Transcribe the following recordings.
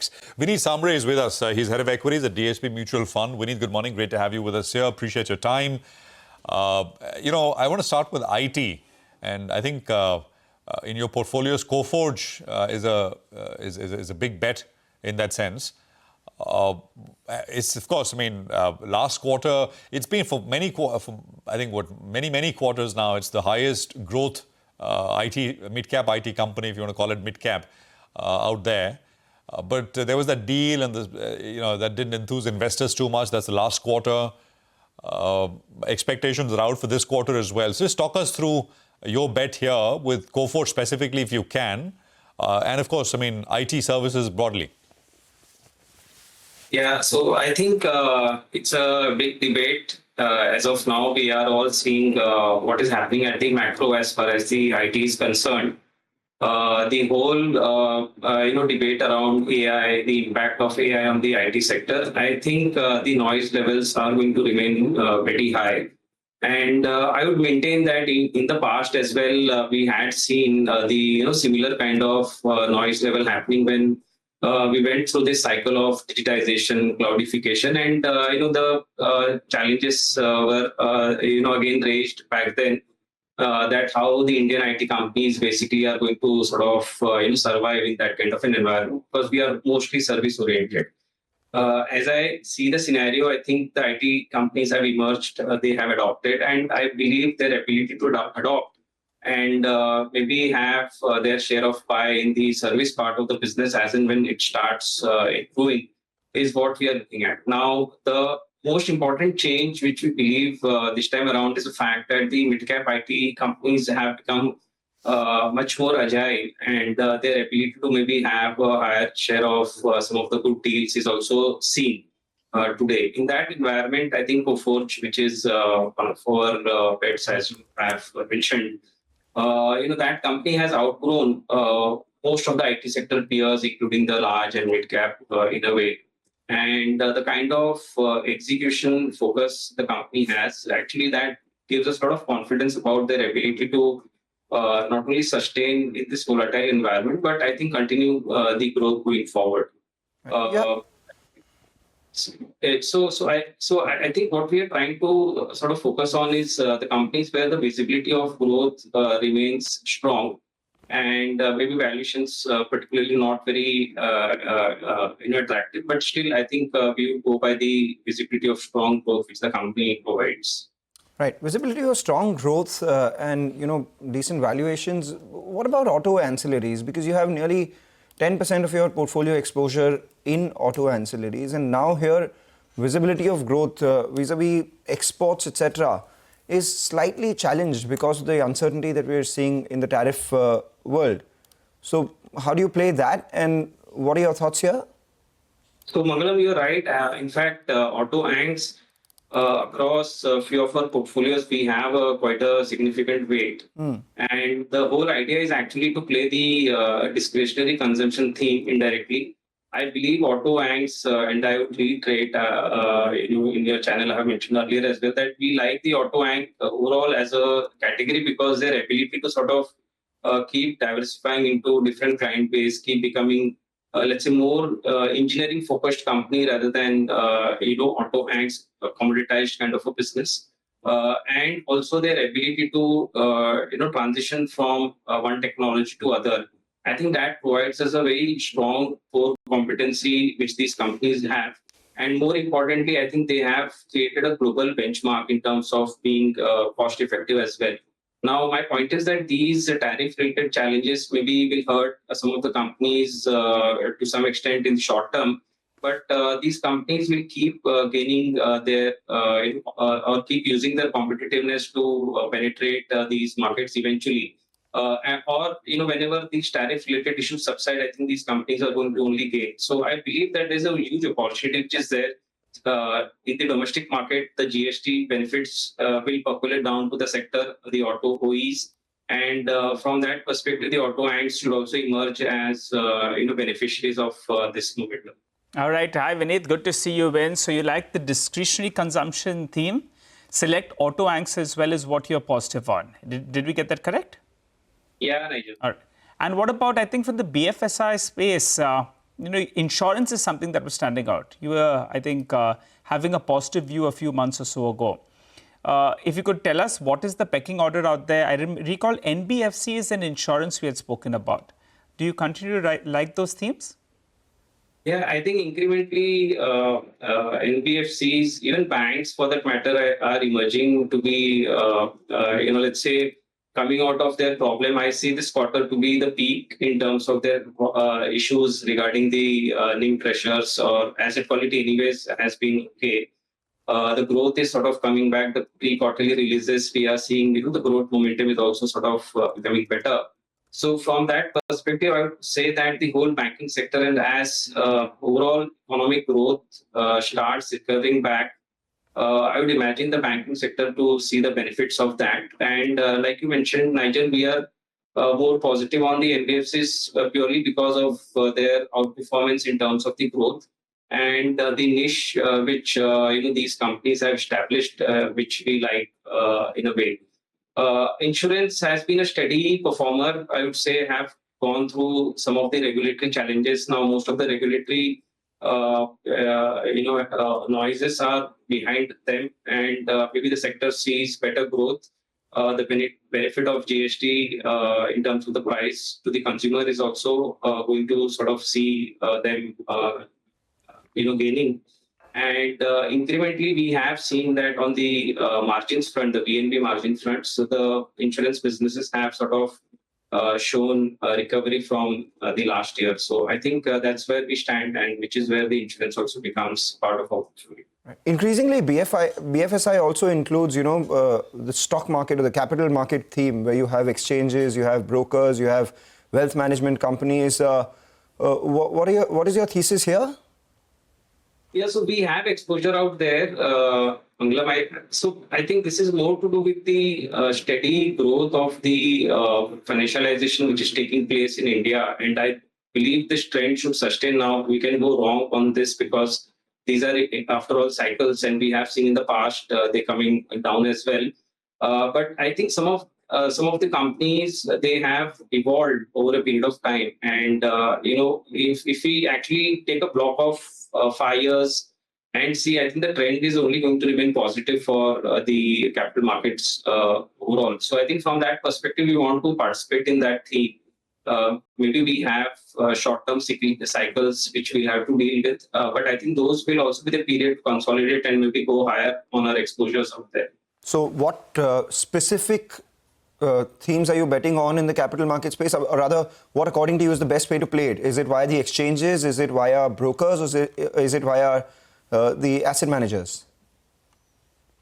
sensex. Vinit Sambre is with us. He's head of equities at DSP Mutual Fund. Vinit, good morning. Great to have you with us here. Appreciate your time. I want to start with IT, and I think in your portfolios, Coforge is a big bet in that sense. It's of course, last quarter it's been for many quarters now. It's the highest growth IT mid-cap IT company, if you want to call it mid-cap, out there. But there was that deal, and that didn't enthuse investors too much. That's the last quarter. Expectations are out for this quarter as well. So just talk us through your bet here with Coforge specifically, if you can, and of course, IT services broadly. Yeah, so I think it's a big debate. As of now, we are all seeing what is happening at the macro as far as the IT is concerned. The whole debate around AI, the impact of AI on the IT sector, I think the noise levels are going to remain very high. And I would maintain that in the past as well, we had seen the similar kind of noise level happening when we went through this cycle of digitization, cloudification, and the challenges were again raised back then. That how the Indian IT companies basically are going to sort of survive in that kind of an environment, because we are mostly service oriented. As I see the scenario, I think the IT companies have emerged, they have adopted, and I believe their ability to adopt and maybe have their share of pie in the service part of the business as and when it starts improving is what we are looking at. Now, the most important change which we believe this time around is the fact that the mid-cap IT companies have become much more agile, and their ability to maybe have a higher share of some of the good deals is also seen today. In that environment, I think Coforge, which is one of our bets, as you have mentioned, that company has outgrown most of the IT sector peers, including the large and mid-cap in a way. And the kind of execution focus the company has, actually that gives us a lot of confidence about their ability to not only sustain in this volatile environment, but I think continue the growth going forward. So I think what we are trying to sort of focus on is the companies where the visibility of growth remains strong, and maybe valuations particularly not very attractive, but still I think we go by the visibility of strong growth which the company provides. Right, visibility of strong growth and decent valuations. What about auto ancillaries? Because you have nearly 10% of your portfolio exposure in auto ancillaries, and now here visibility of growth vis-a-vis exports, etc., is slightly challenged because of the uncertainty that we are seeing in the tariff world. So how do you play that, and what are your thoughts here? So Mangalam, you're right. In fact, auto ancs across a few of our portfolios, we have quite a significant weight. And the whole idea is actually to play the discretionary consumption theme indirectly. I believe auto ancs, and I would reiterate, in your channel, I have mentioned earlier as well, that we like the auto anc overall as a category because their ability to sort of keep diversifying into different client base, keep becoming, let's say, more engineering-focused company rather than, auto ancs, commoditized kind of a business. And also their ability to, transition from one technology to other. I think that provides us a very strong core competency which these companies have. And more importantly, I think they have created a global benchmark in terms of being cost effective as well. Now, my point is that these tariff-related challenges maybe will hurt some of the companies to some extent in the short term, but these companies will keep gaining their or keep using their competitiveness to penetrate these markets eventually. Or whenever these tariff-related issues subside, I think these companies are going to only gain. So I believe that there's a huge opportunity which is there. In the domestic market, the GST benefits will percolate down to the sector, the auto OEs. And from that perspective, the auto ancs should also emerge as beneficiaries of this momentum. All right. Hi, Vinit. Good to see you again. So you like the discretionary consumption theme. Select auto ancs as well as what you're positive on. Did we get that correct? Yeah, Nigel. All right. And what about, I think, for the BFSI space, insurance is something that was standing out. You were, I think, having a positive view a few months or so ago. If you could tell us what is the pecking order out there? I recall NBFCs and insurance we had spoken about. Do you continue to like those themes? Yeah, I think incrementally NBFCs, even banks for that matter, are emerging to be, let's say, coming out of their problem. I see this quarter to be the peak in terms of their issues regarding the NIM pressures or asset quality anyways has been okay. The growth is sort of coming back. The pre-quarterly releases we are seeing, the growth momentum is also sort of becoming better. So from that perspective, I would say that the whole banking sector and as overall economic growth starts recovering back, I would imagine the banking sector to see the benefits of that. And like you mentioned, Nigel, we are more positive on the NBFCs purely because of their outperformance in terms of the growth and the niche which these companies have established, which we like in a way. Insurance has been a steady performer. I would say have gone through some of the regulatory challenges. Now most of the regulatory noises are behind them, and maybe the sector sees better growth. The benefit of GST in terms of the price to the consumer is also going to sort of see them gaining. And incrementally, we have seen that on the margins front, the VNB margin front, so the insurance businesses have sort of shown a recovery from the last year. So I think that's where we stand, and which is where the insurance also becomes part of our portfolio. Increasingly, BFSI also includes, the stock market or the capital market theme, where you have exchanges, you have brokers, you have wealth management companies. What is your thesis here? Yeah, so we have exposure out there, So I think this is more to do with the steady growth of the financialization which is taking place in India. And I believe this trend should sustain now. We can go wrong on this because these are, after all, cycles, and we have seen in the past they coming down as well. But I think some of the companies, they have evolved over a period of time. And, if we actually take a block of 5 years and see, I think the trend is only going to remain positive for the capital markets overall. So I think from that perspective, we want to participate in that theme. Maybe we have short-term cycles which we have to deal with, but I think those will also be the period to consolidate and maybe go higher on our exposures out there. So what specific themes are you betting on in the capital market space? Or rather, what according to you is the best way to play it? Is it via the exchanges? Is it via brokers? Or is it via the asset managers?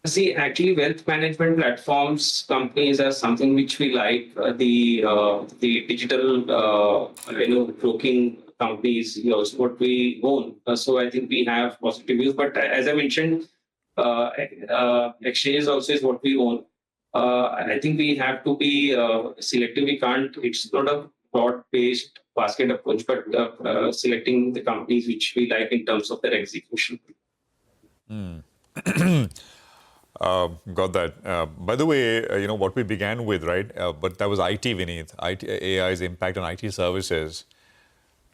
See, actually, wealth management platforms, companies are something which we like. The digital, broking companies is also what we own. So I think we have positive views. But as I mentioned, exchanges also is what we own. I think we have to be selective. We can't. It's not a broad-based basket approach, but selecting the companies which we like in terms of their execution. Got that. By the way, what we began with, right? But that was IT, Vinit. AI's impact on IT services.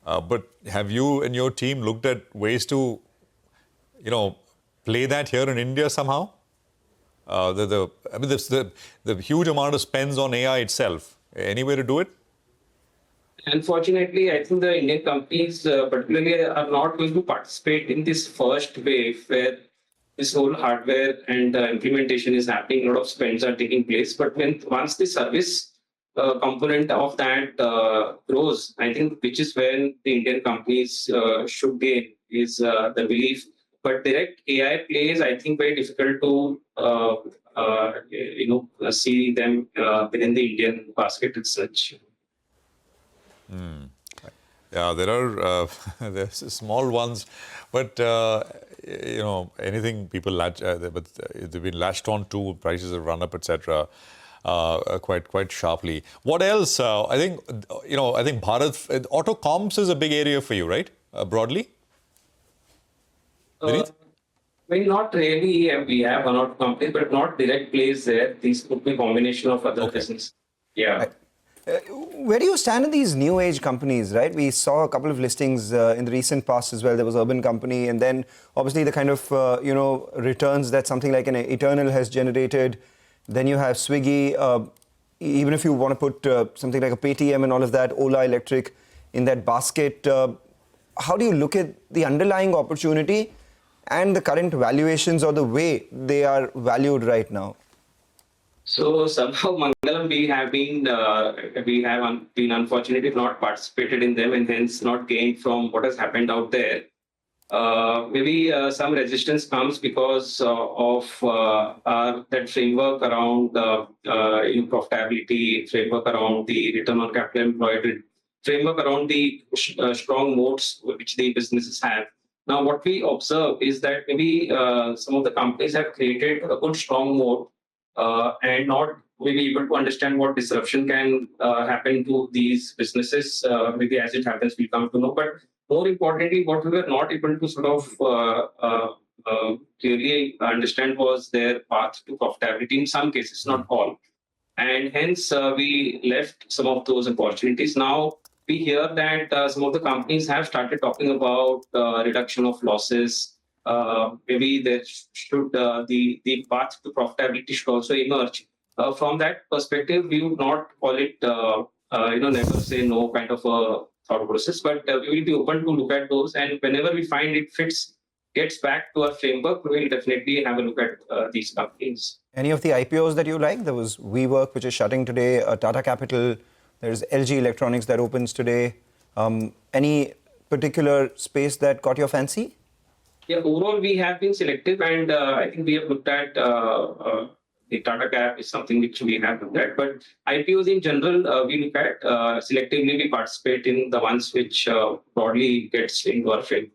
But have you and your team looked at ways to, play that here in India somehow? The huge amount of spends on AI itself. Any way to do it? Unfortunately, I think the Indian companies particularly are not going to participate in this first wave where this whole hardware and implementation is happening. A lot of spends are taking place. But once the service component of that grows, I think which is when the Indian companies should gain is the belief. But direct AI plays, I think, very difficult to see them within the Indian basket as such. Yeah, there are there's small ones, but anything people latch, but they've been latched on to. Prices have run up, etc. Quite sharply. What else? I think Bharat auto comps is a big area for you, right? Broadly. Well, not really. We have one or two companies, but not direct plays there. These could be a combination of other businesses. Yeah. Right. Where do you stand in these new age companies, right? We saw a couple of listings in the recent past as well. There was Urban Company, and then obviously the kind of, returns that something like an Eternal has generated. Then you have Swiggy. Even if you want to put something like a Paytm and all of that, Ola Electric in that basket, how do you look at the underlying opportunity and the current valuations or the way they are valued right now? So somehow, Mangalam, we have been unfortunately not participated in them and hence not gained from what has happened out there. Maybe some resistance comes because of that framework around profitability, framework around the return on capital employed, framework around the strong moats which the businesses have. Now, what we observe is that maybe some of the companies have created a good strong moat and not maybe able to understand what disruption can happen to these businesses. Maybe as it happens, we'll come to know. But more importantly, what we were not able to sort of clearly understand was their path to profitability in some cases, not all. And hence, we left some of those opportunities. Now, we hear that some of the companies have started talking about reduction of losses. Maybe there should the path to profitability should also emerge. From that perspective, we would not call it never say no kind of a thought process, but we will be open to look at those, and whenever we find it gets back to our framework, we will definitely have a look at these companies. Any of the IPOs that you like? There was WeWork, which is shutting today, Tata Capital, there's LG Electronics that opens today. Any particular space that caught your fancy? Yeah, overall, we have been selective, and I think we have looked at the Tata Cap is something which we have looked at. But IPOs in general, we look at selectively. We participate in the ones which broadly gets into our frame.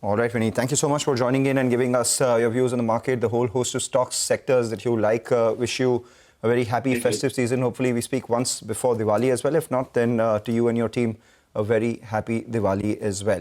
All right, Vinit. Thank you so much for joining in and giving us your views on the market, the whole host of stocks, sectors that you like. Wish you a very happy festive season. Hopefully, we speak once before Diwali as well. If not, then to you and your team, a very happy Diwali as well.